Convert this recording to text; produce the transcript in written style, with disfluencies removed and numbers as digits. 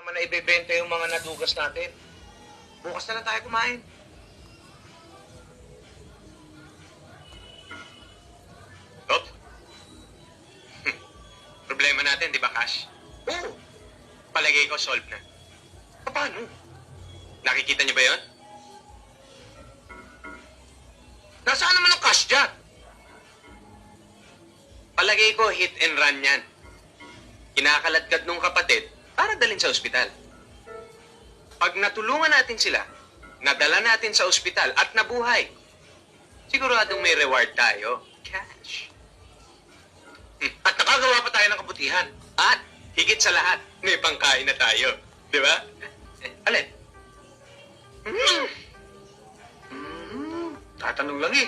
naman na ibebenta yung mga nadugas natin. Bukas na lang tayo kumain. Top? Problema natin, di ba, Cash? Oo. Palagay ko, solve na. Paano? Nakikita niyo ba yon? Nasaan naman ang cash dyan? Palagay ko, hit and run yan. Kinakaladkad nung kapatid para dalhin sa ospital. Pag natulungan natin sila, nadala natin sa ospital at nabuhay, siguradong may reward tayo. Cash. At nakagawa pa tayo ng kabutihan. At higit sa lahat, may pangkain na tayo. Di ba? Alin? Tatanong lang eh.